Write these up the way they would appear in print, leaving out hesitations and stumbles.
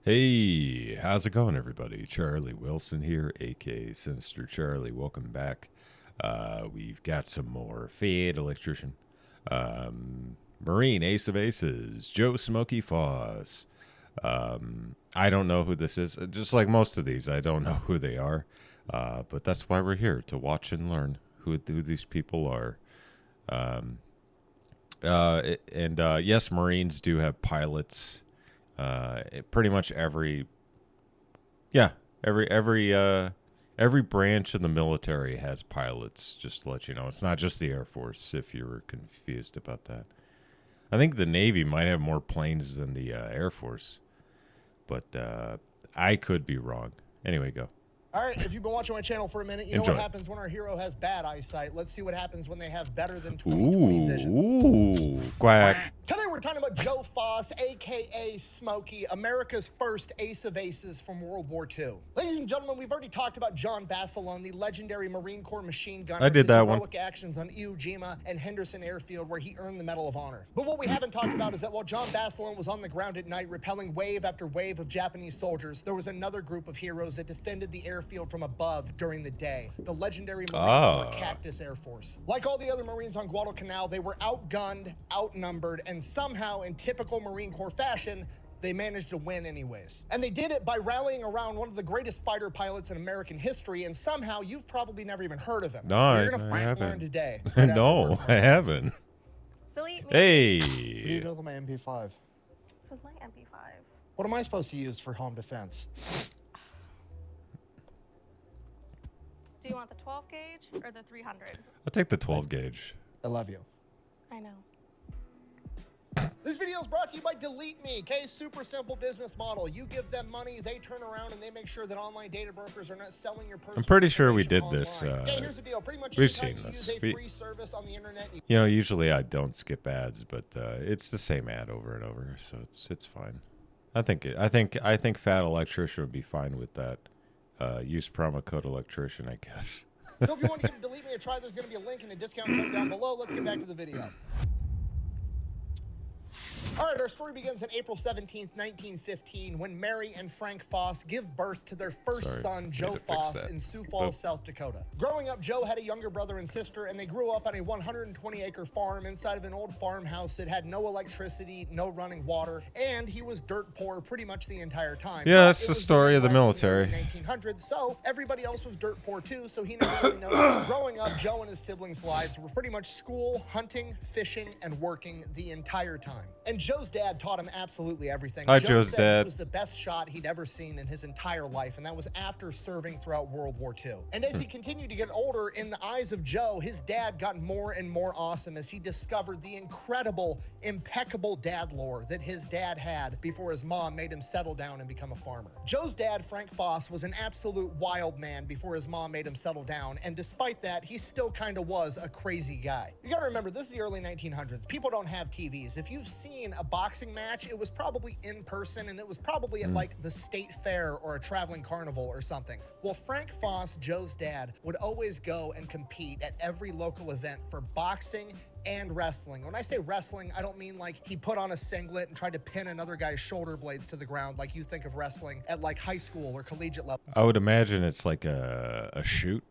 Hey, how's it going, everybody? Charlie Wilson here, aka Sinister Charlie. Welcome back. We've got some more Fade Electrician, Marine Ace of Aces, Joe Smokey Foss. I don't know who this is. Just like most of these, I don't know who they are. But that's why we're here, to watch and learn who these people are. Yes, Marines do have pilots. Pretty much every branch in the military has pilots. Just to let you know, it's not just the Air Force. If you were confused about that, I think the Navy might have more planes than the Air Force, but I could be wrong. Anyway, go. All right, if you've been watching my channel for a minute, you know what happens when our hero has bad eyesight. Let's see what happens when they have better than 20/20 vision. Ooh, quack. Today we're talking about Joe Foss, a.k.a. Smokey, America's first ace of aces from World War II. Ladies and gentlemen, we've already talked about John Basilone, the legendary Marine Corps machine gunner. I did that one. Heroic actions on Iwo Jima and Henderson Airfield, where he earned the Medal of Honor. But what we haven't talked about is that while John Basilone was on the ground at night, repelling wave after wave of Japanese soldiers, there was another group of heroes that defended the airfield from above during the day, the legendary Marine Corps Cactus Air Force. Like all the other Marines on Guadalcanal, they were outgunned, outnumbered, and somehow, in typical Marine Corps fashion, they managed to win anyways. And they did it by rallying around one of the greatest fighter pilots in American history, and somehow you've probably never even heard of him. No, You're gonna I haven't. learn today. No, I haven't. Delete me. Hey. What do you do with my MP5? This is my MP5. What am I supposed to use for home defense? Do you want the 12 gauge or the 300? I'll take the 12 gauge. I love you. I know. This video is brought to you by Delete Me, okay? Super simple business model. You give them money, they turn around and they make sure that online data brokers are not selling your personal I'm pretty sure we did information this. online. Okay, here's the deal. Pretty much we've anytime seen you this. use a free service on the internet, You know, usually I don't skip ads, but it's the same ad over and over, so it's fine. I think Fat Electrician would be fine with that. Use promo code Electrician, I guess. So if you want to give Delete Me a try, there's going to be a link and a discount code down below. Let's get back to the video. All right, our story begins on April 17th, 1915, when Mary and Frank Foss give birth to their first son, Joe Foss, in Sioux Falls, South Dakota. Growing up, Joe had a younger brother and sister, and they grew up on a 120-acre farm inside of an old farmhouse that had no electricity, no running water, and he was dirt poor pretty much the entire time. Yeah, that's the story of the military. 1900s, so everybody else was dirt poor too, so he never really noticed. Growing up, Joe and his siblings' lives were pretty much school, hunting, fishing, and working the entire time. And Joe's dad taught him absolutely everything. Hi, Joe Joe's said dad. He was the best shot he'd ever seen in his entire life, and that was after serving throughout World War II. And as he continued to get older, in the eyes of Joe, his dad got more and more awesome as he discovered the incredible, impeccable dad lore that his dad had before his mom made him settle down and become a farmer. Joe's dad, Frank Foss, was an absolute wild man before his mom made him settle down, and despite that, he still kind of was a crazy guy. You gotta remember, this is the early 1900s. People don't have TVs. If you've seen a boxing match, it was probably in person, and it was probably at like the state fair or a traveling carnival or something. Well, Frank Foss, Joe's dad, would always go and compete at every local event for boxing and wrestling. When I say wrestling, I don't mean like he put on a singlet and tried to pin another guy's shoulder blades to the ground like you think of wrestling at like high school or collegiate level. I would imagine it's like a shoot,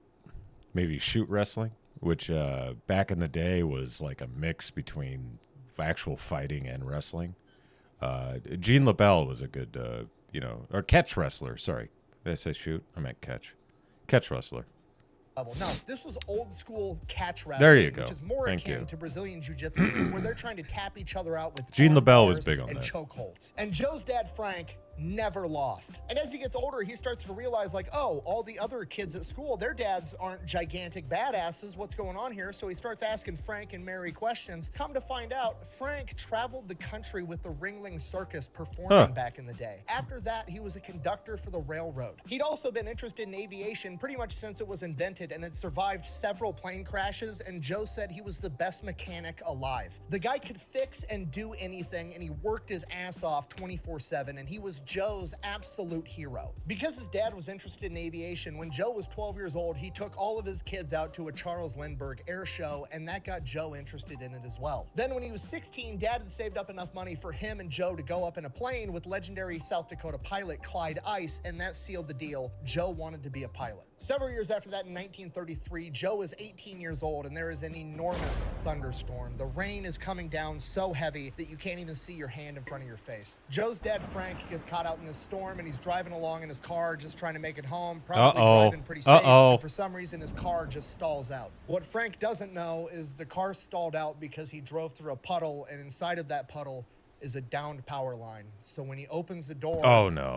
maybe shoot wrestling, which back in the day was like a mix between actual fighting and wrestling. Gene LaBelle was a good, or catch wrestler. Sorry, did I say shoot? I meant catch. Catch wrestler. No, this was old school catch wrestling. There you go. Which is more Thank akin you. to Brazilian jiu-jitsu, where they're trying to tap each other out with Gene arm LaBelle was bars big on and that. chokeholds. And Joe's dad, Frank, never lost. And as he gets older, he starts to realize like, oh, all the other kids at school, their dads aren't gigantic badasses. What's going on here? So he starts asking Frank and Mary questions. Come to find out, Frank traveled the country with the Flying Circus performing back in the day. After that, he was a conductor for the railroad. He'd also been interested in aviation pretty much since it was invented, and had survived several plane crashes, and Joe said he was the best mechanic alive. The guy could fix and do anything, and he worked his ass off 24/7, and he was Joe's absolute hero. Because his dad was interested in aviation, when Joe was 12 years old, he took all of his kids out to a Charles Lindbergh air show, and that got Joe interested in it as well. Then when he was 16, Dad had saved up enough money for him and Joe to go up in a plane with legendary South Dakota pilot Clyde Ice, and that sealed the deal. Joe wanted to be a pilot. Several years after that, in 1933, Joe is 18 years old, and there is an enormous thunderstorm. The rain is coming down so heavy that you can't even see your hand in front of your face. Joe's dad, Frank, gets caught out in this storm, and he's driving along in his car, just trying to make it home, probably driving pretty safe, and for some reason his car just stalls out. What Frank doesn't know is the car stalled out because he drove through a puddle, and inside of that puddle is a downed power line. So when he opens the door,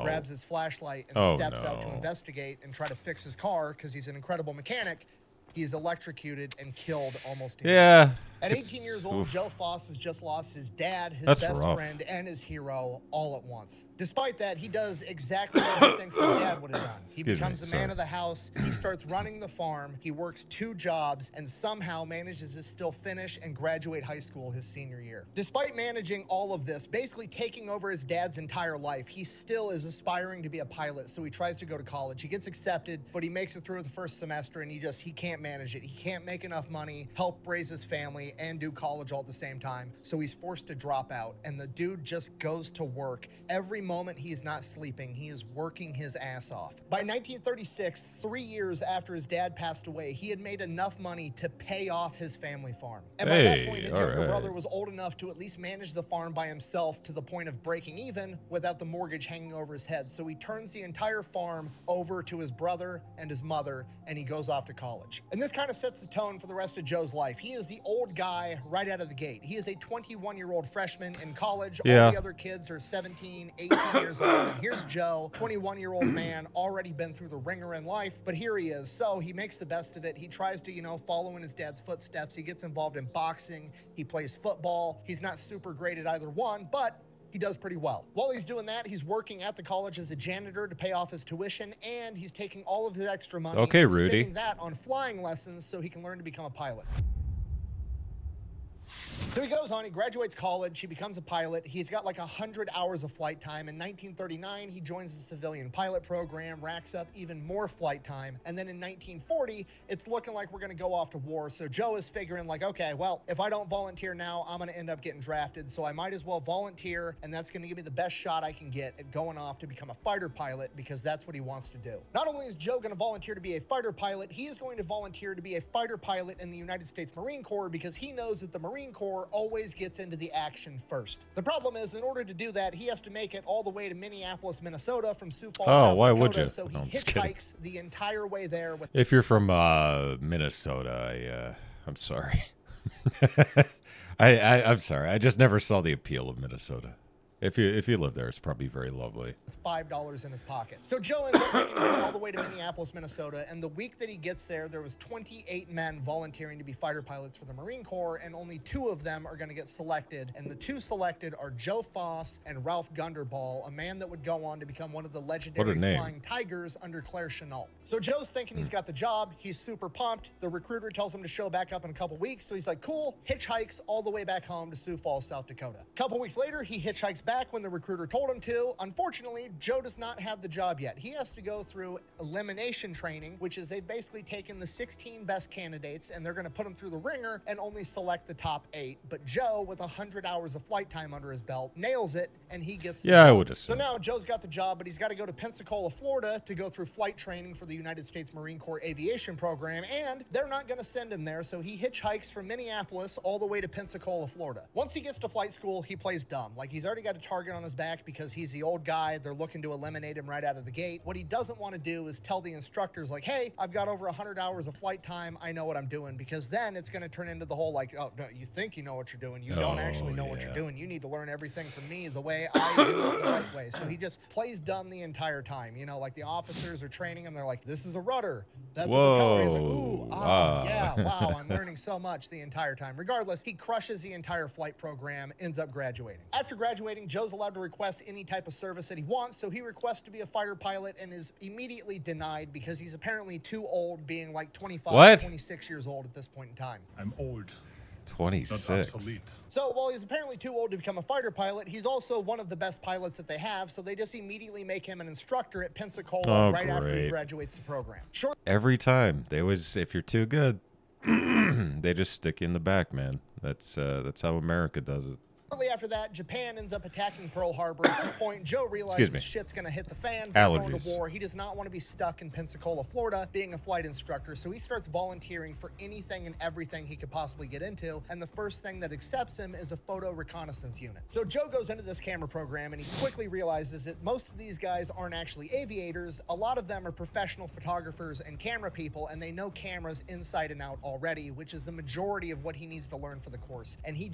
grabs his flashlight, and steps out to investigate and try to fix his car, because he's an incredible mechanic, he's electrocuted and killed almost immediately. Yeah. At 18 years old, Joe Foss has just lost his dad, his best friend, and his hero all at once. Despite that, he does exactly what he thinks his dad would have done. He becomes the man of the house. He starts running the farm. He works 2 jobs and somehow manages to still finish and graduate high school his senior year. Despite managing all of this, basically taking over his dad's entire life, he still is aspiring to be a pilot, so he tries to go to college. He gets accepted, but he makes it through the first semester, and he can't manage it. He can't make enough money, help raise his family, and do college all at the same time, so he's forced to drop out, and the dude just goes to work. Every moment he's not sleeping, he is working his ass off. By 1936, 3 years after his dad passed away, he had made enough money to pay off his family farm. And by that point, his younger brother was old enough to at least manage the farm by himself to the point of breaking even without the mortgage hanging over his head. So he turns the entire farm over to his brother and his mother, and he goes off to college. And this kind of sets the tone for the rest of Joe's life. He is the old guy right out of the gate. He is a 21-year-old freshman in college. All the other kids are 17, 18 years old. And here's Joe, 21-year-old man, already been through the ringer in life, but here he is. So he makes the best of it. He tries to, follow in his dad's footsteps. He gets involved in boxing. He plays football. He's not super great at either one, but he does pretty well. While he's doing that, he's working at the college as a janitor to pay off his tuition, and he's taking all of his extra money and spending that on flying lessons so he can learn to become a pilot. So he goes on, he graduates college, he becomes a pilot, he's got like 100 hours of flight time. In 1939, he joins the civilian pilot program, racks up even more flight time, and then in 1940, it's looking like we're gonna go off to war. So Joe is figuring like, okay, well, if I don't volunteer now, I'm gonna end up getting drafted, so I might as well volunteer, and that's gonna give me the best shot I can get at going off to become a fighter pilot, because that's what he wants to do. Not only is Joe gonna volunteer to be a fighter pilot, he is going to volunteer to be a fighter pilot in the United States Marine Corps, because he knows that the Marine Corps always gets into the action first. The problem is, in order to do that, he has to make it all the way to Minneapolis, Minnesota from Sioux Falls, South Dakota. Would you? So he hitchhikes the entire way there. If you're from Minnesota, I'm sorry. I'm sorry. I just never saw the appeal of Minnesota. If you live there, it's probably very lovely. $5 in his pocket. So Joe ends up making it all the way to Minneapolis, Minnesota, and the week that he gets there was 28 men volunteering to be fighter pilots for the Marine Corps, and only 2 of them are going to get selected, and the 2 selected are Joe Foss and Ralph Gunderball, a man that would go on to become one of the legendary Flying Tigers under Claire Chennault. So Joe's thinking he's got the job, he's super pumped, the recruiter tells him to show back up in a couple weeks, so he's like, cool, hitchhikes all the way back home to Sioux Falls, South Dakota. A couple weeks later, he hitchhikes back when the recruiter told him to. Unfortunately, Joe does not have the job yet. He has to go through elimination training, which is they've basically taken the 16 best candidates and they're going to put them through the ringer and only select the top 8. But Joe, with 100 hours of flight time under his belt, nails it and he gets the job. I would assume. So now Joe's got the job, but he's got to go to Pensacola, Florida to go through flight training for the United States Marine Corps Aviation Program, and they're not going to send him there, so he hitchhikes from Minneapolis all the way to Pensacola, Florida. Once he gets to flight school, he plays dumb. Like, he's already got a target on his back because he's the old guy. They're looking to eliminate him right out of the gate. What he doesn't want to do is tell the instructors, like, hey, I've got over 100 hours of flight time. I know what I'm doing, because then it's going to turn into the whole, like, oh, no, you think you know what you're doing. You don't actually know what you're doing. You need to learn everything from me the way I do it the right way. So he just plays dumb the entire time. You know, like the officers are training him. They're like, this is a rudder. That's a propeller. He's like, ooh, yeah, wow, I'm learning so much the entire time. Regardless, he crushes the entire flight program, ends up graduating. After graduating, Joe's allowed to request any type of service that he wants, so he requests to be a fighter pilot and is immediately denied because he's apparently too old, being like 25, 26 years old at this point in time. I'm old. 26. So while he's apparently too old to become a fighter pilot, he's also one of the best pilots that they have, so they just immediately make him an instructor at Pensacola right after he graduates the program. Sure. Every time. They always, if you're too good, they just stick you in the back, man. That's how America does it. Shortly after that, Japan ends up attacking Pearl Harbor. At this point, Joe realizes shit's going to hit the fan. They're going to war. He does not want to be stuck in Pensacola, Florida, being a flight instructor, so he starts volunteering for anything and everything he could possibly get into, and the first thing that accepts him is a photo reconnaissance unit. So Joe goes into this camera program, and he quickly realizes that most of these guys aren't actually aviators. A lot of them are professional photographers and camera people, and they know cameras inside and out already, which is the majority of what he needs to learn for the course, and he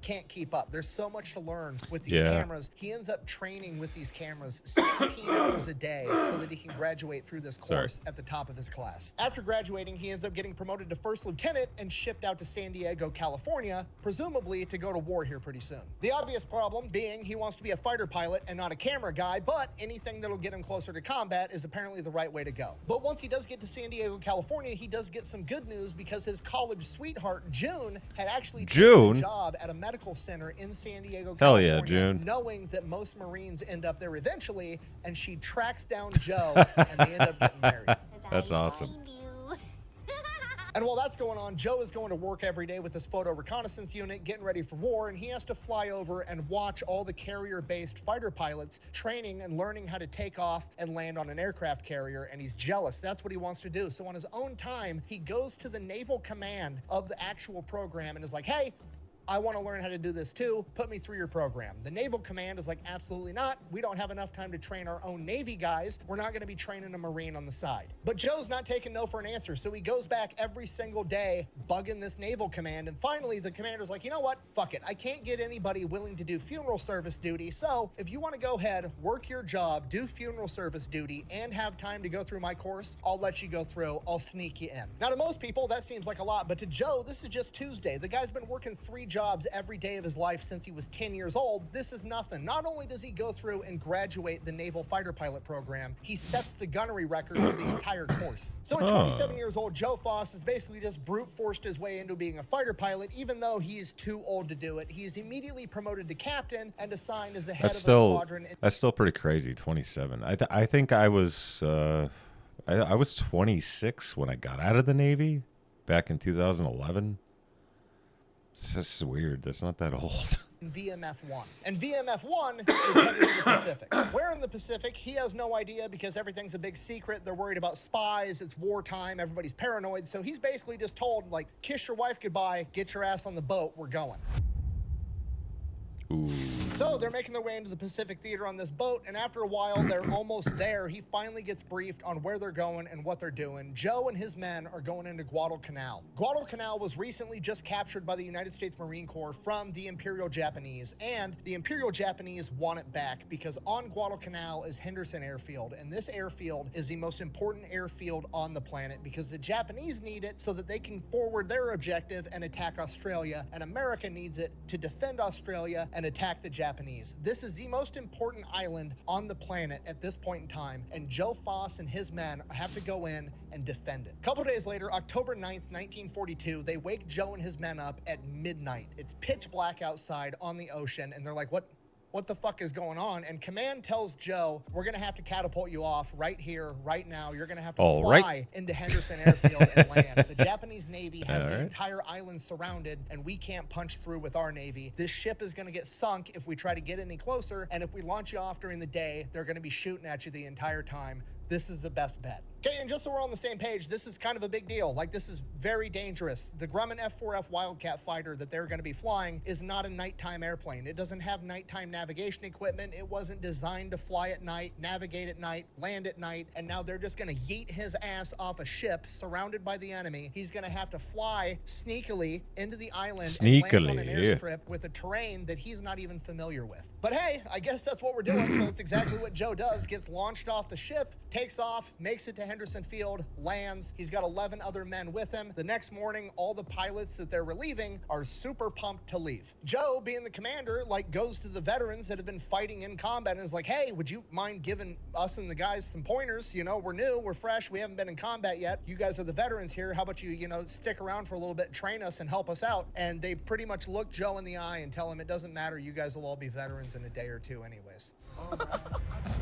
can't keep up. There's so much to learn with these cameras. He ends up training with these cameras 16 hours a day so that he can graduate through this course at the top of his class. After graduating, he ends up getting promoted to first lieutenant and shipped out to San Diego, California, presumably to go to war here pretty soon. The obvious problem being he wants to be a fighter pilot and not a camera guy, but anything that'll get him closer to combat is apparently the right way to go. But once he does get to San Diego, California, he does get some good news because his college sweetheart, June, had actually taken a job at a medical center in San Diego, California. Hell yeah, June. Knowing that most Marines end up there eventually, and she tracks down Joe, and they end up getting married. That's awesome. And while that's going on, Joe is going to work every day with this photo reconnaissance unit, getting ready for war, and he has to fly over and watch all the carrier-based fighter pilots training and learning how to take off and land on an aircraft carrier, and he's jealous. That's what he wants to do. So on his own time, he goes to the naval command of the actual program and is like, hey, I want to learn how to do this too. Put me through your program. The Naval Command is like, absolutely not. We don't have enough time to train our own Navy guys. We're not going to be training a Marine on the side. But Joe's not taking no for an answer, so he goes back every single day bugging this Naval Command, and finally the commander's like, you know what? Fuck it. I can't get anybody willing to do funeral service duty, so if you want to go ahead, work your job, do funeral service duty, and have time to go through my course, I'll let you go through. I'll sneak you in. Now, to most people, that seems like a lot, but to Joe, this is just Tuesday. The guy's been working 3 jobs every day of his life since he was 10 years old. This is nothing. Not only does he go through and graduate the Naval Fighter Pilot program, he sets the gunnery record for the entire course. So at 27 years old, Joe Foss has basically just brute forced his way into being a fighter pilot, even though he's too old to do it. He is immediately promoted to captain and assigned as the head of a squadron. That's still pretty crazy, 27. I think I was 26 when I got out of the Navy back in 2011. It's just weird. That's not that old. VMF-1. And VMF-1 is headed to the Pacific. Where in the Pacific, he has no idea because everything's a big secret. They're worried about spies. It's wartime. Everybody's paranoid. So he's basically just told, like, kiss your wife goodbye, get your ass on the boat, we're going. Ooh. So they're making their way into the Pacific Theater on this boat, and after a while, they're almost there. He finally gets briefed on where they're going and what they're doing. Joe and his men are going into Guadalcanal. Guadalcanal was recently just captured by the United States Marine Corps from the Imperial Japanese, and the Imperial Japanese want it back because on Guadalcanal is Henderson Airfield, and this airfield is the most important airfield on the planet because the Japanese need it so that they can forward their objective and attack Australia, and America needs it to defend Australia and attack the Japanese. This is the most important island on the planet at this point in time, and Joe Foss and his men have to go in and defend it. A couple days later, October 9th, 1942, they wake Joe and his men up at midnight. It's pitch black outside on the ocean, and they're like, what the fuck is going on? And command tells Joe, we're going to have to catapult you off right here, right now. You're going to have to fly into Henderson Airfield and land. The Japanese Navy has the entire island surrounded, and we can't punch through with our Navy. This ship is going to get sunk if we try to get any closer, and if we launch you off during the day, they're going to be shooting at you the entire time. This is the best bet. Okay, and just so we're on the same page, this is kind of a big deal. Like, this is very dangerous. The Grumman F-4F Wildcat fighter that they're going to be flying is not a nighttime airplane. It doesn't have nighttime navigation equipment. It wasn't designed to fly at night, navigate at night, land at night, and now they're just going to yeet his ass off a ship surrounded by the enemy. He's going to have to fly sneakily into the island and land on an airstrip with a terrain that he's not even familiar with. But hey, I guess that's what we're doing, so that's exactly what Joe does. Gets launched off the ship, takes off, makes it to Henderson Field, lands. He's got 11 other men with him. The next morning, all the pilots that they're relieving are super pumped to leave. Joe, being the commander, like, goes to the veterans that have been fighting in combat and is like, hey, would you mind giving us and the guys some pointers? You know, we're new, we're fresh, we haven't been in combat yet. You guys are the veterans here. How about you know, stick around for a little bit, train us and help us out? And they pretty much look Joe in the eye and tell him it doesn't matter, you guys will all be veterans in a day or two anyways.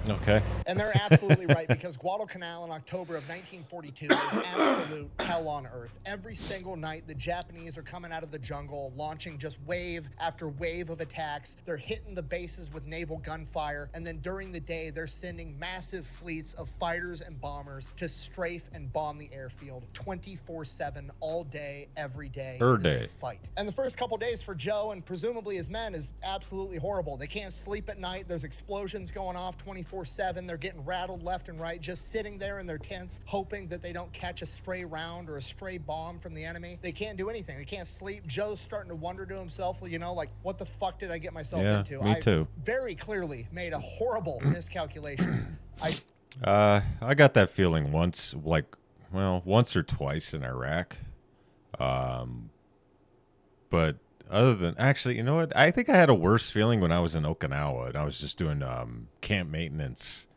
Okay. And they're absolutely right, because Guadalcanal in October of 1942 is absolute hell on earth. Every single night, the Japanese are coming out of the jungle, launching just wave after wave of attacks. They're hitting the bases with naval gunfire, and then during the day, they're sending massive fleets of fighters and bombers to strafe and bomb the airfield 24/7, all day, every day. It is a fight. And the first couple days for Joe and presumably his men is absolutely horrible. They can't sleep at night. There's explosions going off 24/7. They're getting rattled left and right, just sitting there in their tents, hoping that they don't catch a stray round or a stray bomb from the enemy. They can't do anything. They can't sleep. Joe's starting to wonder to himself, you know, like, what the fuck did I get myself into? Me too. Very clearly made a horrible miscalculation. I got that feeling once, once or twice in Iraq. But other than, actually, you know what? I think I had a worse feeling when I was in Okinawa and I was just doing camp maintenance.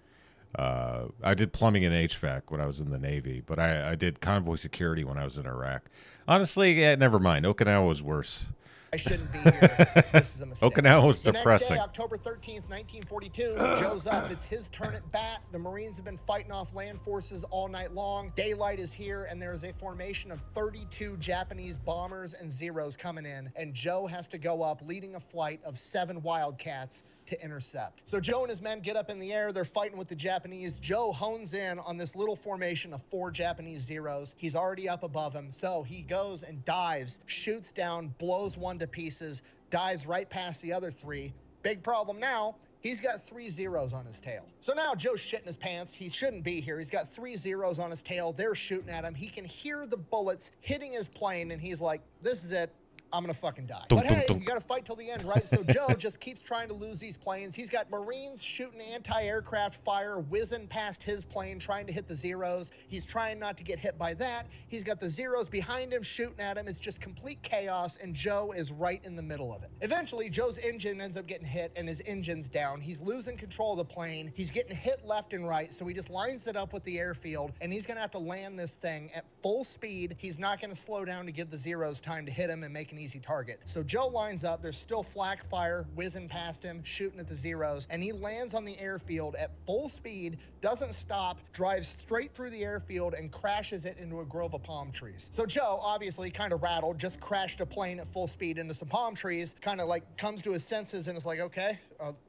I did plumbing and HVAC when I was in the Navy, but I did convoy security when I was in Iraq. Honestly, yeah, never mind. Okinawa was worse. I shouldn't be here. This is a mistake. Okinawa was the depressing. Next day, October 13th, 1942, Joe's up. It's his turn at bat. The Marines have been fighting off land forces all night long. Daylight is here, and there is a formation of 32 Japanese bombers and Zeros coming in, and Joe has to go up, leading a flight of 7 Wildcats to intercept. So Joe and his men get up in the air. They're fighting with the Japanese. Joe hones in on this little formation of 4 Japanese Zeros. He's already up above him, so he goes and dives, shoots down, blows one to pieces, dives right past the other 3. Big problem now, he's got 3 Zeros on his tail. So now Joe's shitting his pants. He shouldn't be here. He's got 3 Zeros on his tail. They're shooting at him. He can hear the bullets hitting his plane, and he's like, this is it. I'm gonna fucking die. But hey, you gotta fight till the end, right? So Joe just keeps trying to lose these planes. He's got Marines shooting anti-aircraft fire, whizzing past his plane, trying to hit the Zeros. He's trying not to get hit by that. He's got the Zeros behind him, shooting at him. It's just complete chaos, and Joe is right in the middle of it. Eventually, Joe's engine ends up getting hit, and his engine's down. He's losing control of the plane. He's getting hit left and right, so he just lines it up with the airfield, and he's gonna have to land this thing at full speed. He's not gonna slow down to give the Zeros time to hit him and make an easy target. So Joe lines up. There's still flak fire whizzing past him, shooting at the Zeros, and he lands on the airfield at full speed, doesn't stop, drives straight through the airfield and crashes it into a grove of palm trees. So Joe, obviously kind of rattled, just crashed a plane at full speed into some palm trees, kind of like comes to his senses and is like, okay,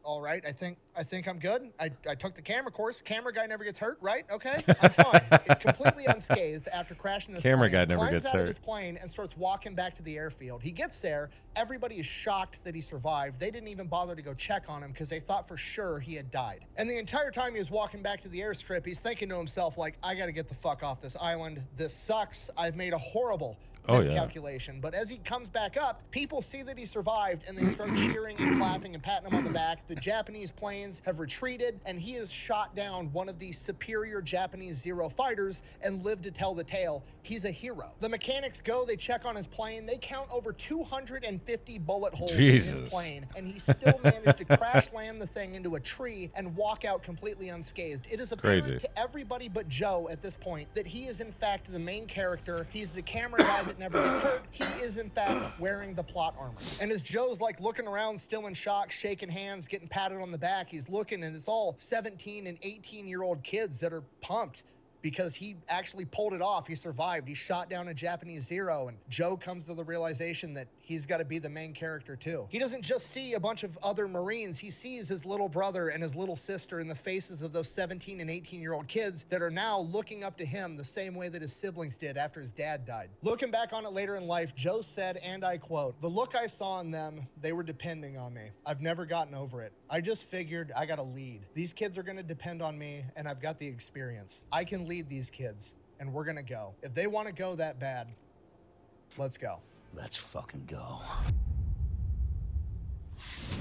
all right, I think I'm good. I took the camera course. Camera guy never gets hurt, right? Okay, I'm fine. Completely unscathed after crashing this Camera plane. guy never gets Climbs out of hurt. his plane and starts walking back to the airfield. He gets there. Everybody is shocked that he survived. They didn't even bother to go check on him because they thought for sure he had died. And the entire time he was walking back to the airstrip, he's thinking to himself, like, I got to get the fuck off this island. This sucks. I've made a horrible miscalculation. But as he comes back up, people see that he survived and they start cheering and clapping and patting him on the back. The Japanese planes have retreated and he has shot down one of the superior Japanese Zero fighters and lived to tell the tale. He's a hero. The mechanics go, they check on his plane. They count over 250 bullet holes in his plane, and he still managed to crash land the thing into a tree and walk out completely unscathed. It is apparent to everybody but Joe at this point that he is in fact the main character. He's the camera guy that never gets hurt. He is in fact wearing the plot armor. And as Joe's like looking around, still in shock, shaking hands, getting patted on the back, he's looking, and it's all 17 and 18-year-old kids that are pumped because he actually pulled it off. He survived. He shot down a Japanese Zero, and Joe comes to the realization that he's got to be the main character too. He doesn't just see a bunch of other Marines. He sees his little brother and his little sister in the faces of those 17 and 18-year-old kids that are now looking up to him the same way that his siblings did after his dad died. Looking back on it later in life, Joe said, and I quote, "The look I saw in them, they were depending on me. I've never gotten over it. I just figured I got to lead. These kids are going to depend on me, and I've got the experience. I can lead these kids, and we're going to go. If they want to go that bad, let's go." Let's fucking go.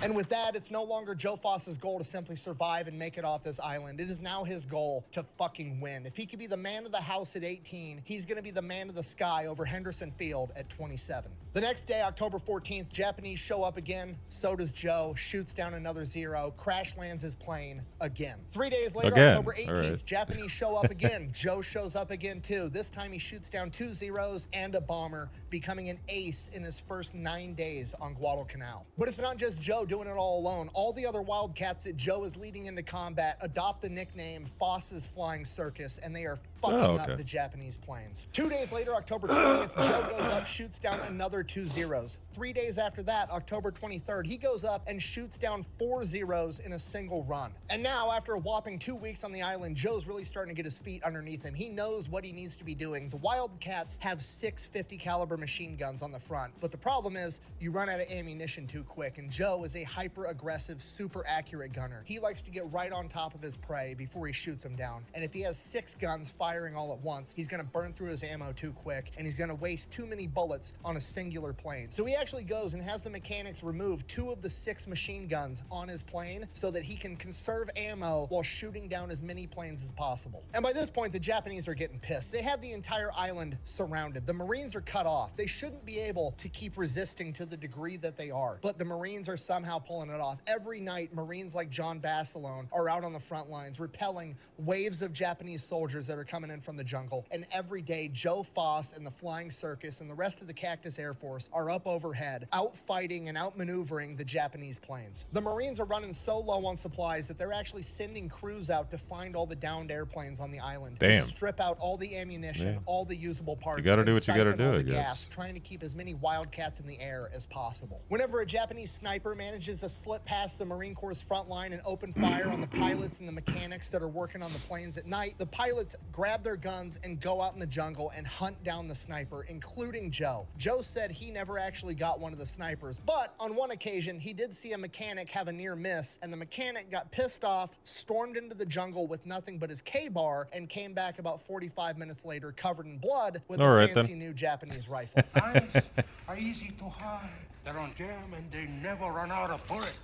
And with that, it's no longer Joe Foss's goal to simply survive and make it off this island. It is now his goal to fucking win. If he could be the man of the house at 18, he's gonna be the man of the sky over Henderson Field at 27. The next day, October 14th, Japanese show up again. So does Joe, shoots down another zero, crash lands his plane again. 3 days later, October 18th, right. Japanese show up again. Joe shows up again too. This time he shoots down 2 zeros and a bomber, becoming an ace in his first 9 days on Guadalcanal. But it's not just Joe doing it all alone. All the other Wildcats that Joe is leading into combat adopt the nickname Foss's Flying Circus, and they are fucking up the Japanese planes. 2 days later, October 20th, Joe goes up, shoots down another 2 zeros. 3 days after that, October 23rd, he goes up and shoots down 4 zeros in a single run. And now, after a whopping 2 weeks on the island, Joe's really starting to get his feet underneath him. He knows what he needs to be doing. The Wildcats have 6 50 caliber machine guns on the front, but the problem is you run out of ammunition too quick, and Joe is a hyper-aggressive, super accurate gunner. He likes to get right on top of his prey before he shoots him down, and if he has 6 guns firing all at once, he's gonna burn through his ammo too quick, and he's gonna waste too many bullets on a singular plane. So he actually goes and has the mechanics remove 2 of the 6 machine guns on his plane so that he can conserve ammo while shooting down as many planes as possible. And by this point, the Japanese are getting pissed. They have the entire island surrounded. The Marines are cut off. They shouldn't be able to keep resisting to the degree that they are, but the Marines are somehow pulling it off. Every night, Marines like John Basilone are out on the front lines, repelling waves of Japanese soldiers that are coming in from the jungle. And every day, Joe Foss and the Flying Circus and the rest of the Cactus Air Force are up overhead, out fighting and outmaneuvering the Japanese planes. The Marines are running so low on supplies that they're actually sending crews out to find all the downed airplanes on the island. Damn. To strip out all the ammunition, all the usable parts. You gotta do and what you gotta siphon do, all I the guess. gas, trying to keep as many Wildcats in the air as possible. Whenever a Japanese sniper manages to slip past the Marine Corps' front line and open fire on the pilots and the mechanics that are working on the planes at night, the pilots grab their guns and go out in the jungle and hunt down the sniper, including Joe. Joe said he never actually got one of the snipers, but on one occasion, he did see a mechanic have a near miss, and the mechanic got pissed off, stormed into the jungle with nothing but his K-bar, and came back about 45 minutes later covered in blood with a fancy new Japanese rifle. Eyes are easy to hide. They're on jam and they never run out of bullets.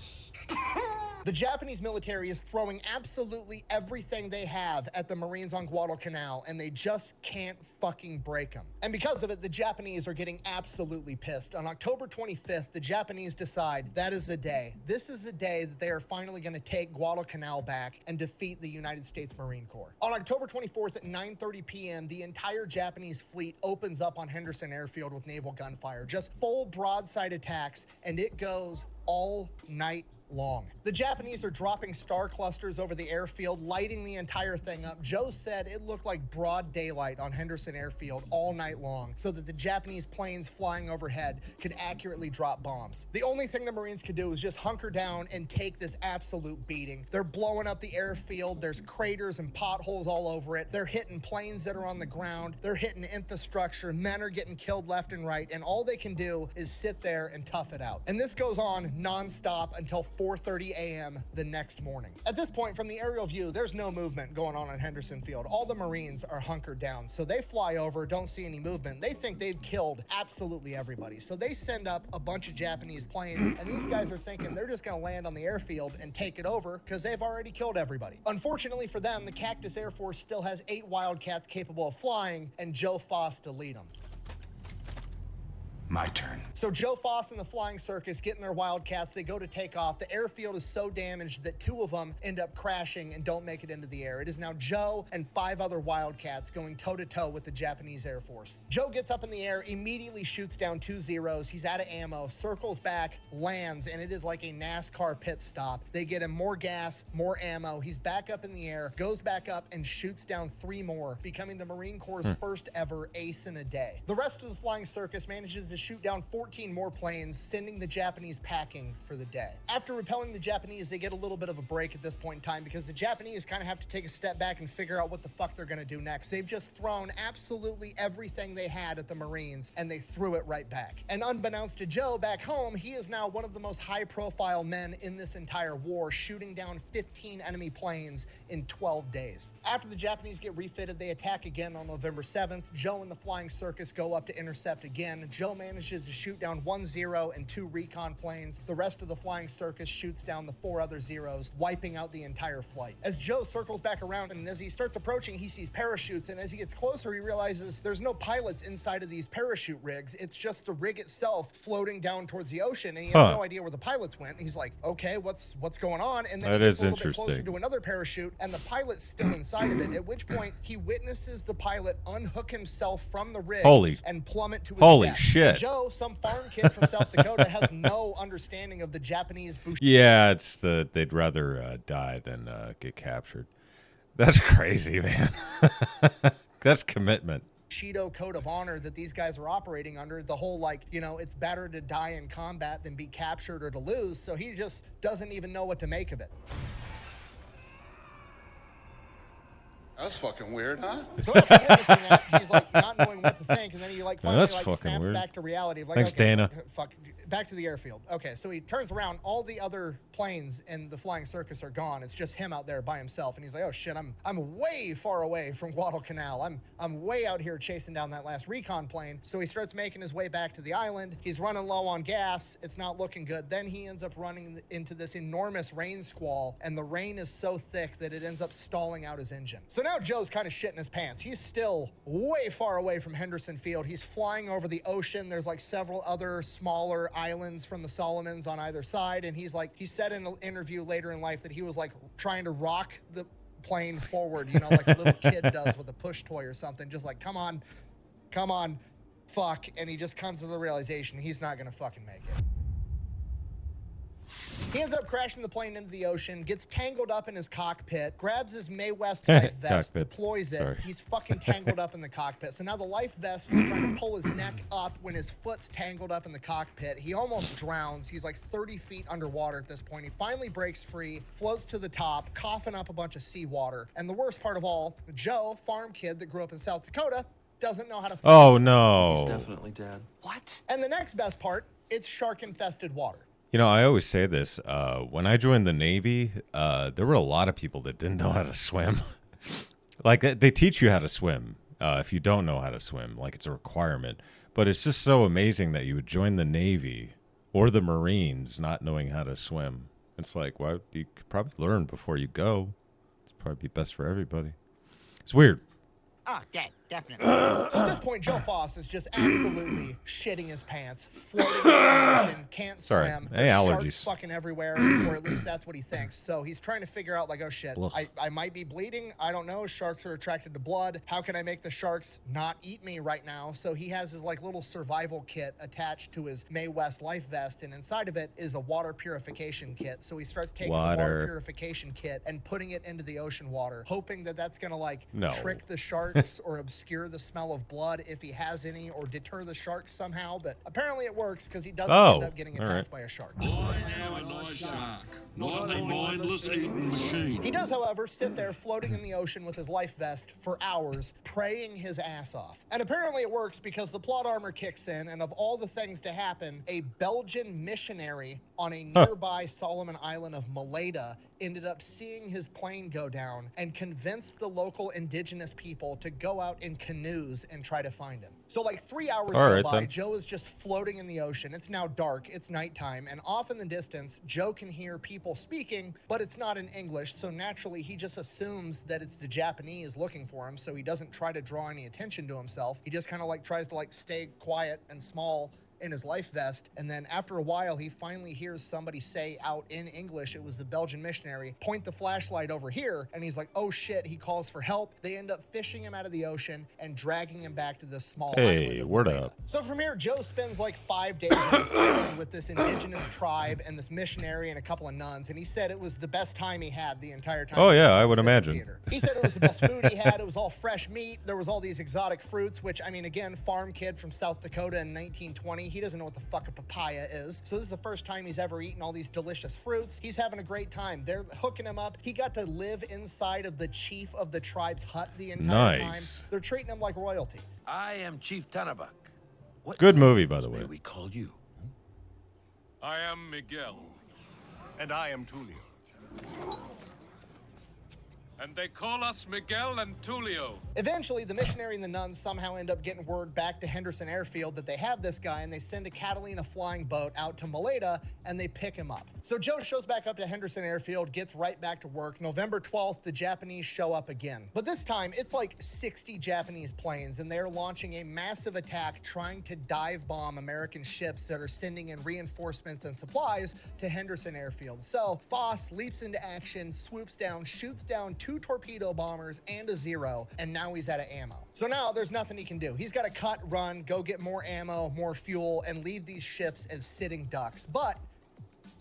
The Japanese military is throwing absolutely everything they have at the Marines on Guadalcanal, and they just can't fucking break them. And because of it, the Japanese are getting absolutely pissed. On October 25th, the Japanese decide that is the day. This is the day that they are finally going to take Guadalcanal back and defeat the United States Marine Corps. On October 24th at 9:30 p.m., the entire Japanese fleet opens up on Henderson Airfield with naval gunfire, just full broadside attacks, and it goes all night long. The Japanese are dropping star clusters over the airfield, lighting the entire thing up. Joe said it looked like broad daylight on Henderson Airfield all night long so that the Japanese planes flying overhead could accurately drop bombs. The only thing the Marines could do was just hunker down and take this absolute beating. They're blowing up the airfield. There's craters and potholes all over it. They're hitting planes that are on the ground. They're hitting infrastructure. Men are getting killed left and right, and all they can do is sit there and tough it out. And this goes on nonstop until 4:30 a.m. the next morning. At this point, from the aerial view, there's no movement going on Henderson Field. All the Marines are hunkered down. So they fly over, don't see any movement. They think they've killed absolutely everybody. So they send up a bunch of Japanese planes, and these guys are thinking they're just gonna land on the airfield and take it over because they've already killed everybody. Unfortunately for them, the Cactus Air Force still has 8 Wildcats capable of flying, and Joe Foss to lead them. My turn. So Joe Foss and the Flying Circus get in their Wildcats. They go to take off. The airfield is so damaged that 2 of them end up crashing and don't make it into the air. It is now Joe and 5 other Wildcats going toe-to-toe with the Japanese Air Force. Joe gets up in the air, immediately shoots down 2 zeros. He's out of ammo, circles back, lands, and it is like a NASCAR pit stop. They get him more gas, more ammo. He's back up in the air, goes back up, and shoots down 3 more, becoming the Marine Corps' first ever ace in a day. The rest of the Flying Circus manages to shoot down 14 more planes, sending the Japanese packing for the day. After repelling the Japanese, they get a little bit of a break at this point in time because the Japanese kind of have to take a step back and figure out what the fuck they're going to do next. They've just thrown absolutely everything they had at the Marines, and they threw it right back. And unbeknownst to Joe, back home, he is now one of the most high-profile men in this entire war, shooting down 15 enemy planes in 12 days. After the Japanese get refitted, they attack again on November 7th. Joe and the Flying Circus go up to intercept again. Joe manages manages to shoot down 1 Zero and 2 recon planes. The rest of the Flying Circus shoots down the 4 other Zeros, wiping out the entire flight. As Joe circles back around, and as he starts approaching, he sees parachutes, and as he gets closer, he realizes there's no pilots inside of these parachute rigs. It's just the rig itself floating down towards the ocean, and he has no idea where the pilots went. He's like, okay, what's going on? And then he gets a little bit closer to another parachute, and the pilot's still inside of it, at which point he witnesses the pilot unhook himself from the rig and plummet to his death. Shit. And Joe, some farm kid from South Dakota, has no understanding of the Japanese Bushido. Yeah, it's they'd rather die than get captured. That's crazy, man. That's commitment. Bushido code of honor that these guys are operating under, the whole like, you know, it's better to die in combat than be captured or to lose, so he just doesn't even know what to make of it. That's fucking weird, huh? So after witnessing that, he's like not knowing what to think, and then he like finally like snaps weird. Back to reality. Of like, Thanks, okay, Dana. Fuck, back to the airfield. Okay, so he turns around. All the other planes in the Flying Circus are gone. It's just him out there by himself, and he's like, oh shit, I'm way far away from Guadalcanal. I'm way out here chasing down that last recon plane. So he starts making his way back to the island. He's running low on gas. It's not looking good. Then he ends up running into this enormous rain squall, and the rain is so thick that it ends up stalling out his engine. So now Joe's kind of shitting his pants. He's still way far away from Henderson Field. He's flying over the ocean. There's like several other smaller islands from the Solomons on either side, and he said in an interview later in life that he was like trying to rock the plane forward, you know, like a little kid does with a push toy or something, just like, come on, fuck, and he just comes to the realization he's not gonna fucking make it. He ends up crashing the plane into the ocean, gets tangled up in his cockpit, grabs his Mae West life vest, deploys it. Sorry. He's fucking tangled up in the cockpit. So now the life vest is trying to pull his neck up when his foot's tangled up in the cockpit. He almost drowns. He's like 30 feet underwater at this point. He finally breaks free, floats to the top, coughing up a bunch of seawater. And the worst part of all, Joe, farm kid that grew up in South Dakota, doesn't know how to fish. Oh, no. He's definitely dead. What? And the next best part, it's shark-infested water. You know, I always say this. When I joined the Navy, there were a lot of people that didn't know how to swim. Like, they teach you how to swim if you don't know how to swim. Like, it's a requirement. But it's just so amazing that you would join the Navy or the Marines not knowing how to swim. It's like, well, you could probably learn before you go. It's probably be best for everybody. It's weird. Oh, definitely. So at this point, Joe Foss is just absolutely shitting his pants, floating in the ocean, can't swim. Hey, allergies. Sharks fucking everywhere, or at least that's what he thinks. So he's trying to figure out, like, oh shit, I might be bleeding. I don't know. Sharks are attracted to blood. How can I make the sharks not eat me right now? So he has his like little survival kit attached to his Mae West life vest, and inside of it is a water purification kit. So he starts taking the water purification kit and putting it into the ocean water, hoping that that's gonna like trick the sharks or obscure the smell of blood if he has any, or deter the sharks somehow. But apparently it works because he doesn't end up getting attacked by a shark. I am a nice shark, not a mindless eating machine. He does, however, sit there floating in the ocean with his life vest for hours, praying his ass off. And apparently it works because the plot armor kicks in, and of all the things to happen, a Belgian missionary on a nearby Solomon island of Maleta ended up seeing his plane go down and convinced the local indigenous people to go out in canoes and try to find him. So like 3 hours go by, Joe is just floating in the ocean. It's now dark, it's nighttime, and off in the distance, Joe can hear people speaking, but it's not in English, so naturally he just assumes that it's the Japanese looking for him, so he doesn't try to draw any attention to himself. He just kind of like tries to like stay quiet and small in his life vest, and then after a while he finally hears somebody say out in English, it was the Belgian missionary, point the flashlight over here, and he's like, oh shit. He calls for help. They end up fishing him out of the ocean and dragging him back to this small island. Word up. So from here, Joe spends like 5 days on this island with this indigenous tribe and this missionary and a couple of nuns, and he said it was the best time he had the entire time. Oh yeah, I would imagine. He said it was the best food he had. It was all fresh meat. There was all these exotic fruits, which, I mean, again, farm kid from South Dakota in 1920, he doesn't know what the fuck a papaya is. So this is the first time he's ever eaten all these delicious fruits. He's having a great time. They're hooking him up. He got to live inside of the chief of the tribe's hut the entire time. They're treating him like royalty. I am Chief Tanabak. What good movie, by the way. May we call you? I am Miguel. And I am Tulio. And they call us Miguel and Tulio. Eventually, the missionary and the nuns somehow end up getting word back to Henderson Airfield that they have this guy, and they send a Catalina flying boat out to Maleta, and they pick him up. So Joe shows back up to Henderson Airfield, gets right back to work. November 12th, the Japanese show up again. But this time, it's like 60 Japanese planes, and they're launching a massive attack trying to dive bomb American ships that are sending in reinforcements and supplies to Henderson Airfield. So Foss leaps into action, swoops down, shoots down 2 torpedo bombers and a Zero, and now he's out of ammo. So now there's nothing he can do. He's got to cut, run, go get more ammo, more fuel, and leave these ships as sitting ducks. But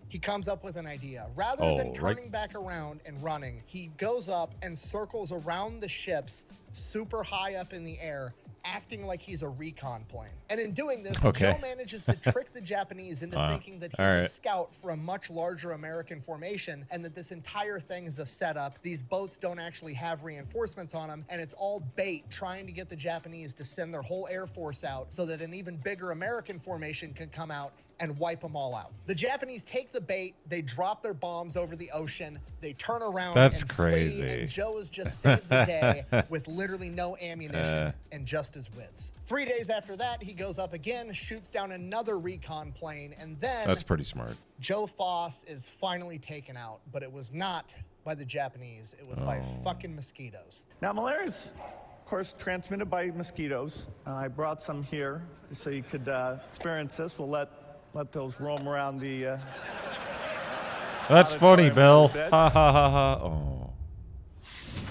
he comes up with an idea. Rather than turning back around and running, he goes up and circles around the ships super high up in the air, acting like he's a recon plane. And in doing this, Joe manages to trick the Japanese into thinking that he's a scout for a much larger American formation, and that this entire thing is a setup. These boats don't actually have reinforcements on them, and it's all bait trying to get the Japanese to send their whole air force out so that an even bigger American formation can come out and wipe them all out. The Japanese take the bait, they drop their bombs over the ocean, they turn around and flee, and Joe has just saved the day with literally no ammunition and just his wits. 3 days after that, he goes up again, shoots down another recon plane, and then That's pretty smart. Joe Foss is finally taken out, but it was not by the Japanese, it was by fucking mosquitoes. Now, malaria is, of course, transmitted by mosquitoes. I brought some here so you could experience this. We'll let those roam around the That's funny, Bill. Ha ha ha ha. Oh.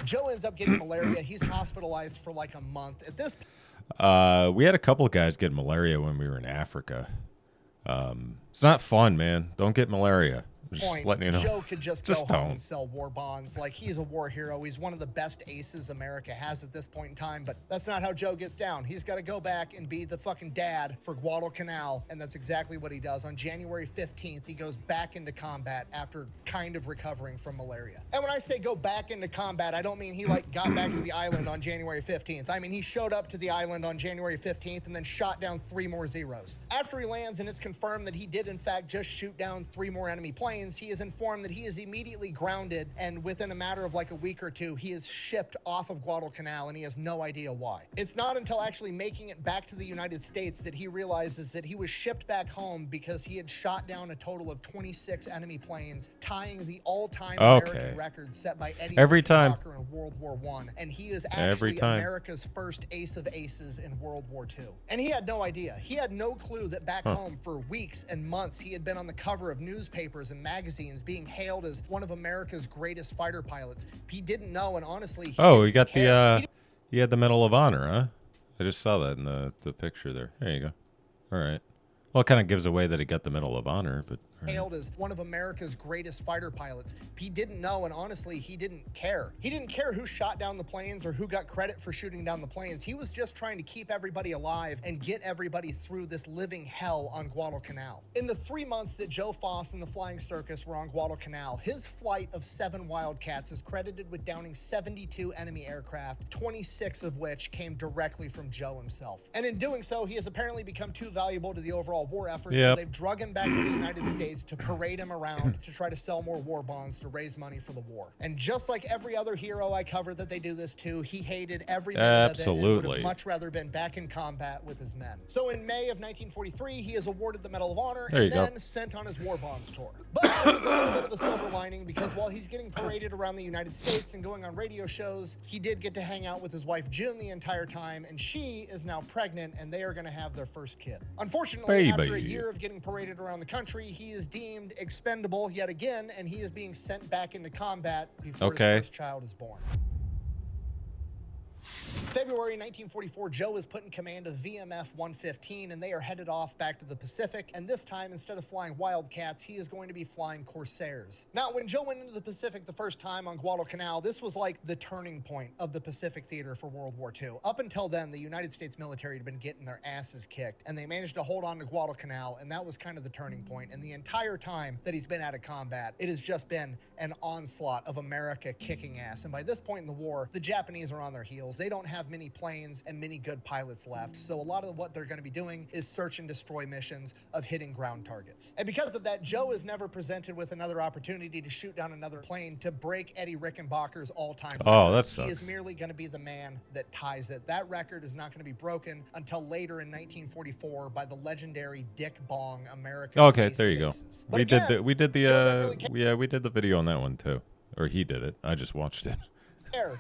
Joe ends up getting malaria. He's hospitalized for like a month. At this we had a couple of guys get malaria when we were in Africa. It's not fun, man. Don't get malaria. Just letting you know. Joe could just go home and sell war bonds. Like, he's a war hero. He's one of the best aces America has at this point in time, but that's not how Joe gets down. He's got to go back and be the fucking dad for Guadalcanal, and that's exactly what he does. On January 15th, he goes back into combat after kind of recovering from malaria. And when I say go back into combat, I don't mean he, like, got back to the island on January 15th. I mean, he showed up to the island on January 15th and then shot down 3 more Zeros. After he lands and it's confirmed that he did, in fact, just shoot down 3 more enemy planes, he is informed that he is immediately grounded, and within a matter of like a week or 2, he is shipped off of Guadalcanal, and he has no idea why. It's not until actually making it back to the United States that he realizes that he was shipped back home because he had shot down a total of 26 enemy planes, tying the all-time American record set by Eddie Walker in World War I, and he is actually America's first ace of aces in World War II. And he had no idea. He had no clue that back home for weeks and months he had been on the cover of newspapers and magazines being hailed as one of America's greatest fighter pilots. He didn't know, and honestly, he got he had the Medal of Honor, huh? I just saw that in the picture there. There you go. All right. Well, it kind of gives away that he got the Medal of Honor, but hailed as one of America's greatest fighter pilots. He didn't know, and honestly, he didn't care. He didn't care who shot down the planes or who got credit for shooting down the planes. He was just trying to keep everybody alive and get everybody through this living hell on Guadalcanal. In the 3 months that Joe Foss and the Flying Circus were on Guadalcanal, his flight of 7 Wildcats is credited with downing 72 enemy aircraft, 26 of which came directly from Joe himself. And in doing so, he has apparently become too valuable to the overall war effort, so they've drug him back to the United States to parade him around to try to sell more war bonds to raise money for the war. And just like every other hero I covered that they do this to, he hated every minute of it and would have much rather been back in combat with his men. So in May of 1943, he is awarded the Medal of Honor and then sent on his war bonds tour. But there was a little bit of a silver lining, because while he's getting paraded around the United States and going on radio shows, he did get to hang out with his wife June the entire time, and she is now pregnant, and they are going to have their first kid. Unfortunately, after a year of getting paraded around the country, he is deemed expendable yet again, and he is being sent back into combat before his first child is born. February 1944, Joe is put in command of VMF 115, and they are headed off back to the Pacific, and this time, instead of flying Wildcats, he is going to be flying Corsairs. Now, when Joe went into the Pacific the first time on Guadalcanal, this was like the turning point of the Pacific theater for World War II. Up until then, the United States military had been getting their asses kicked, and they managed to hold on to Guadalcanal, and that was kind of the turning point. And the entire time that he's been out of combat, it has just been an onslaught of America kicking ass. And by this point in the war, the Japanese are on their heels. They don't don't have many planes and many good pilots left. So a lot of what they're going to be doing is search and destroy missions of hitting ground targets. And because of that, Joe is never presented with another opportunity to shoot down another plane to break Eddie Rickenbacker's all-time record. Oh, that sucks. He is merely going to be the man that ties it. That record is not going to be broken until later in 1944 by the legendary Dick Bong, American. Okay, there you go. But We again, did the Joe never really cared. we did the video on that one too, or he did it. I just watched it.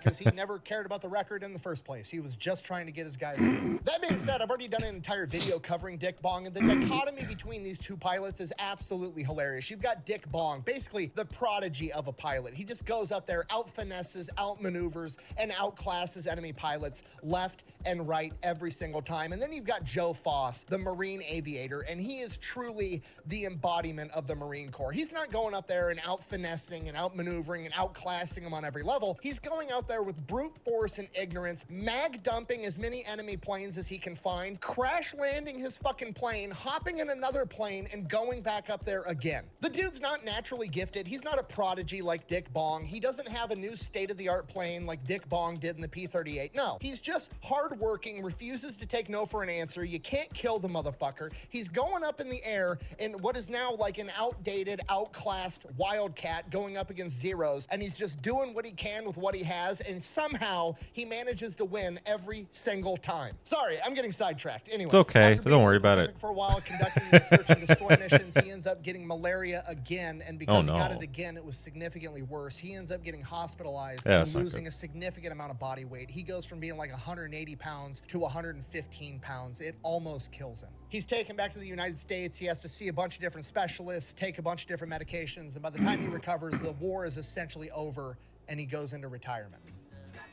Because he never cared about the record in the first place. He was just trying to get his guys. That being said, I've already done an entire video covering Dick Bong, and the dichotomy between these two pilots is absolutely hilarious. You've got Dick Bong, basically the prodigy of a pilot. He just goes up there, out-finesses, out-maneuvers, and outclasses enemy pilots left and right every single time. And then you've got Joe Foss, the Marine aviator, and he is truly the embodiment of the Marine Corps. He's not going up there and out-finessing and out-maneuvering and outclassing them on every level. He's going out there with brute force and ignorance, mag dumping as many enemy planes as he can find, crash landing his fucking plane, hopping in another plane, and going back up there again. The dude's not naturally gifted. He's not a prodigy like Dick Bong. He doesn't have a new state-of-the-art plane like Dick Bong did in the P-38. No, he's just hardworking, refuses to take no for an answer. You can't kill the motherfucker. He's going up in the air in what is now like an outdated, outclassed Wildcat going up against Zeros, and he's just doing what he can with what he has, and somehow he manages to win every single time. Sorry, I'm getting sidetracked. Anyways, It's okay. after Don't being worry in the about Pacific it. for a while, conducting these search and destroy missions, he ends up getting malaria again, and because he got it again, it was significantly worse. He ends up getting hospitalized and losing a significant amount of body weight. He goes from being like 180 pounds to 115 pounds. It almost kills him. He's taken back to the United States. He has to see a bunch of different specialists, take a bunch of different medications, and by the time he recovers, the war is essentially over, and he goes into retirement.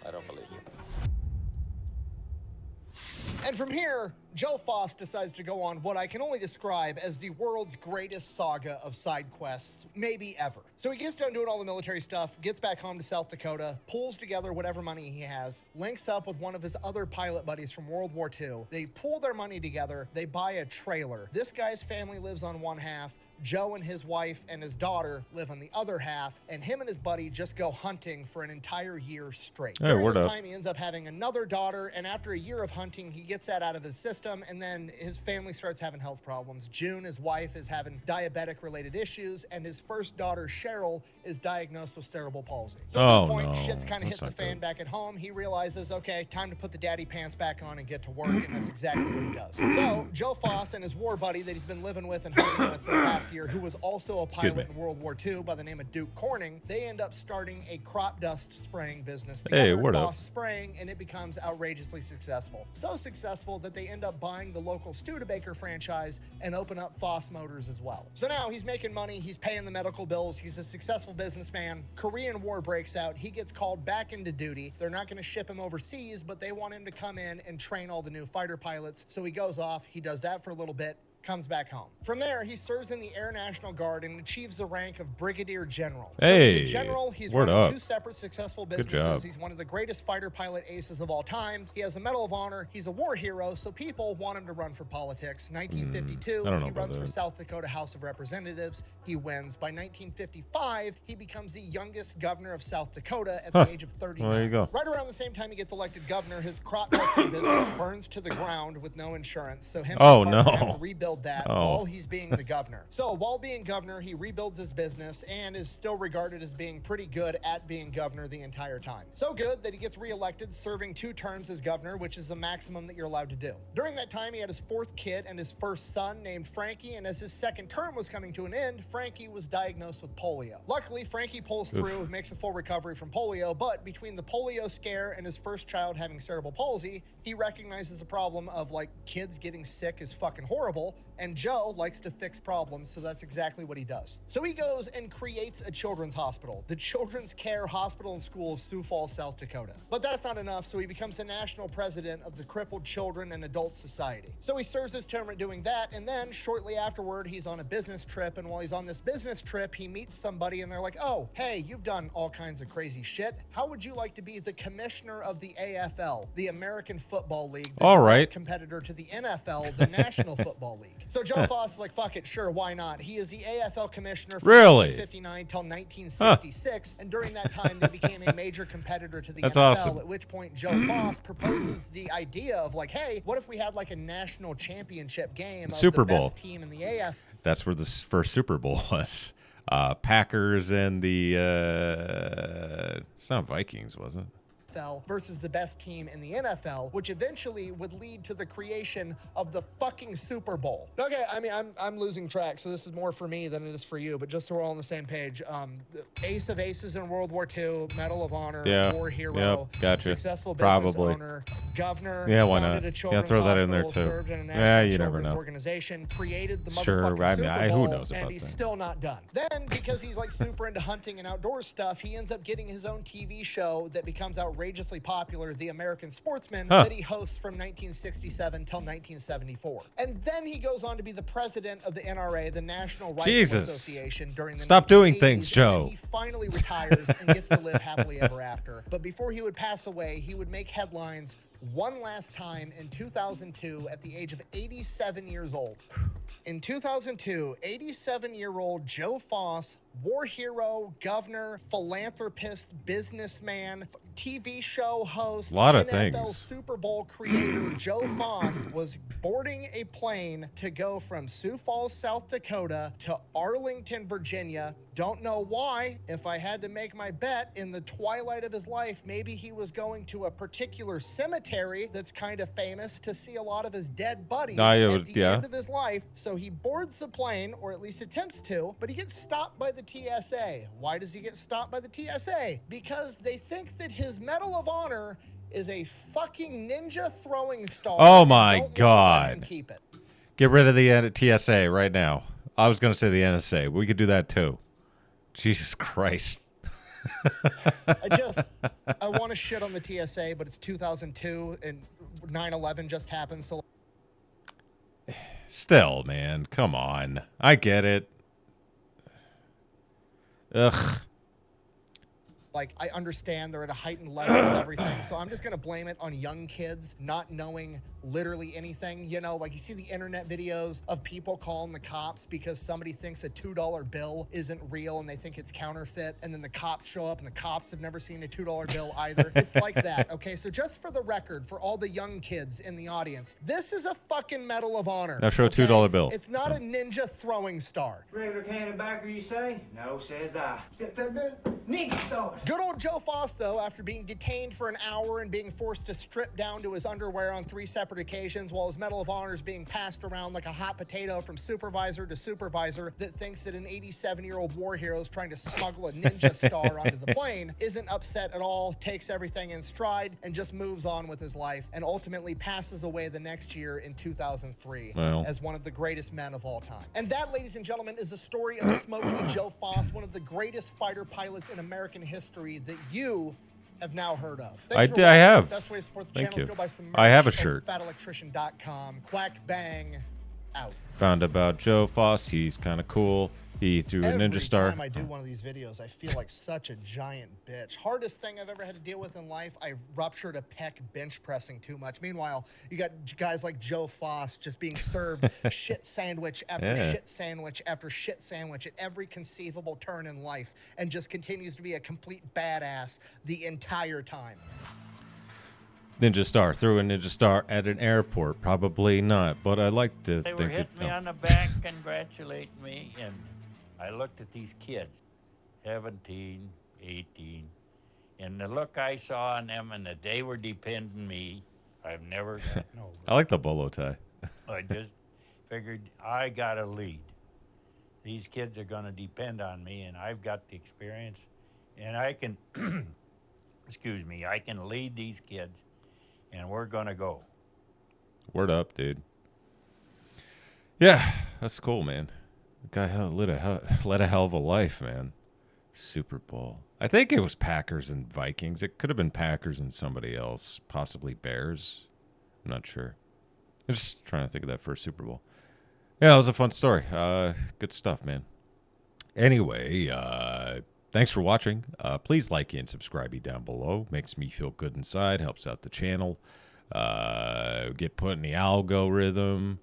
I don't believe you. And from here, Joe Foss decides to go on what I can only describe as the world's greatest saga of side quests, maybe ever. So he gets done doing all the military stuff, gets back home to South Dakota, pulls together whatever money he has, links up with one of his other pilot buddies from World War II. They pool their money together, they buy a trailer. This guy's family lives on one half, Joe and his wife and his daughter live on the other half, and him and his buddy just go hunting for an entire year straight. Hey, During word this up. time, he ends up having another daughter, and after a year of hunting, he gets that out of his system, and then his family starts having health problems. June, his wife, is having diabetic-related issues, and his first daughter, Cheryl, is diagnosed with cerebral palsy. So at this point, shit's kind of hitting the fan back at home. He realizes, okay, time to put the daddy pants back on and get to work, and that's exactly what he does. So Joe Foss and his war buddy that he's been living with and hunting with for the past year, who was also a pilot in World War II by the name of Duke Corning, they end up starting a crop dust spraying business together. Hey, word up. Foss Spraying, and it becomes outrageously successful. So successful that they end up buying the local Studebaker franchise and open up Foss Motors as well. So now he's making money, he's paying the medical bills, he's a successful businessman. Korean War breaks out, he gets called back into duty. They're not going to ship him overseas, but they want him to come in and train all the new fighter pilots. So he goes off, he does that for a little bit, comes back home. From there, he serves in the Air National Guard and achieves the rank of Brigadier General. Hey, so as a general, he's word running up. two separate successful Good businesses. job. He's one of the greatest fighter pilot aces of all time. He has a Medal of Honor. He's a war hero, so people want him to run for politics. 1952, I don't know he about runs for that. South Dakota House of Representatives. He wins. By 1955, he becomes the youngest governor of South Dakota at the age of 39. Well, there you go. Right around the same time he gets elected governor, his crop dusting business burns to the ground with no insurance. So him Oh, and his partner no. have to rebuild that Oh. while he's being the governor. So while being governor, he rebuilds his business and is still regarded as being pretty good at being governor the entire time. So good that he gets reelected, serving 2 terms as governor, which is the maximum that you're allowed to do. During that time, he had his 4th kid and his first son named Frankie, and as his 2nd term was coming to an end, Frankie was diagnosed with polio. Luckily, Frankie pulls through, makes a full recovery from polio, but between the polio scare and his first child having cerebral palsy, he recognizes a problem of like kids getting sick is fucking horrible, and Joe likes to fix problems, so that's exactly what he does. So he goes and creates a children's hospital, the Children's Care Hospital and School of Sioux Falls, South Dakota. But that's not enough, so he becomes the national president of the Crippled Children and Adult Society. So he serves his term at doing that, and then shortly afterward, he's on a business trip, and while he's on this business trip, he meets somebody, and they're like, oh, hey, you've done all kinds of crazy shit. How would you like to be the commissioner of the AFL, the American Football League, the All direct right. competitor to the NFL, the National Football League? league. So Joe Foss is like, fuck it, sure, why not? He is the AFL commissioner from Really? 1959 till 1966, and during that time they became a major competitor to the That's NFL, awesome. at which point Joe Foss proposes the idea of like, hey, what if we had like a national championship game of Super the Bowl. best team in the AFL? That's where the first Super Bowl was. Packers and the it's not Vikings, was it? Versus the best team in the NFL, which eventually would lead to the creation of the fucking Super Bowl. Okay, I mean, I'm losing track, so this is more for me than it is for you, but just so we're all on the same page. The Ace of Aces in World War II, Medal of Honor, War Hero, gotcha. Successful business Probably. owner, governor, Yeah, why founded not? a children's Throw that in there, hospital, too. served in a national Yeah, you never children's know. organization, created the Sure, motherfucking I mean, Super who Bowl, knows about and he's that? still not done. Then, because he's like super into hunting and outdoor stuff, he ends up getting his own TV show that becomes outrageously popular, The American Sportsman, that he hosts from 1967 till 1974. And then he goes on to be the president of the NRA, the National Rifle Jesus. Association, during the Stop doing 1980s, things, and Joe. then he finally retires and gets to live happily ever after. But before he would pass away, he would make headlines one last time in 2002 at the age of 87 years old. In 2002, 87-year-old Joe Foss, war hero, governor, philanthropist, businessman, TV show host, Lot of NFL things. Super Bowl creator Joe Foss was boarding a plane to go from Sioux Falls, South Dakota to Arlington, Virginia. Don't know why. If I had to make my bet, in the twilight of his life, maybe he was going to a particular cemetery that's kind of famous to see a lot of his dead buddies at the end of his life. So he boards the plane, or at least attempts to, but he gets stopped by the TSA. Why does he get stopped by the TSA? Because they think that his Medal of Honor is a fucking ninja throwing star. Oh and my don't wanna let him God. keep it. Get rid of the TSA right now. I was going to say the NSA. We could do that too. Jesus Christ. I want to shit on the TSA, but it's 2002 and 9/11 just happened. So Still, man, come on. I get it. Ugh. like, I understand they're at a heightened level of everything. So I'm just going to blame it on young kids not knowing literally anything. You know, like you see the internet videos of people calling the cops because somebody thinks a $2 bill isn't real and they think it's counterfeit. And then the cops show up and the cops have never seen a $2 bill either. It's like that. Okay, so just for the record, for all the young kids in the audience, this is a fucking Medal of Honor. Now show a $2 bill. It's not a ninja throwing star. Regular can of backer, you say? No, says I. Ninja star. Good old Joe Foss, though, after being detained for an hour and being forced to strip down to his underwear on 3 separate occasions while his Medal of Honor is being passed around like a hot potato from supervisor to supervisor that thinks that an 87-year-old war hero is trying to smuggle a ninja star onto the plane, isn't upset at all, takes everything in stride, and just moves on with his life, and ultimately passes away the next year in 2003 as one of the greatest men of all time. And that, ladies and gentlemen, is a story of Smokey Joe Foss, one of the greatest fighter pilots in American history that you have now heard of. I have. Best way to support the Thank channel is you. go buy some merch I have a at shirt. FatElectrician.com. Quack bang out. Found about Joe Foss. He's kind of cool. He threw a ninja star. Every time I do one of these videos, I feel like such a giant bitch. Hardest thing I've ever had to deal with in life, I ruptured a pec bench pressing too much. Meanwhile, you got guys like Joe Foss just being served shit sandwich after shit sandwich after shit sandwich at every conceivable turn in life and just continues to be a complete badass the entire time. Ninja star. Threw a ninja star at an airport. Probably not, but I like to They were think hitting it. me on the back, congratulating me, and I looked at these kids, 17, 18, and the look I saw on them and that they were depending me, I've never gotten over. I like the bolo tie. I just figured I got to lead. These kids are going to depend on me, and I've got the experience, and I can, excuse me, I can lead these kids, and we're going to go. Word up, dude. Yeah, that's cool, man. Guy led a hell of a life, man. Super Bowl. I think it was Packers and Vikings. It could have been Packers and somebody else, possibly Bears. I'm not sure. I'm just trying to think of that first Super Bowl. Yeah, it was a fun story. Good stuff, man. Anyway, thanks for watching. Please like and subscribe down below. Makes me feel good inside. Helps out the channel. Get put in the algorithm.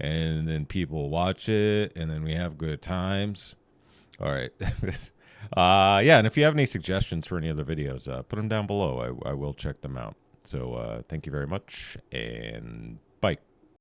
and then people watch it, and then we have good times. All right. Yeah, and if you have any suggestions for any other videos, put them down below. I will check them out. So thank you very much, and bye.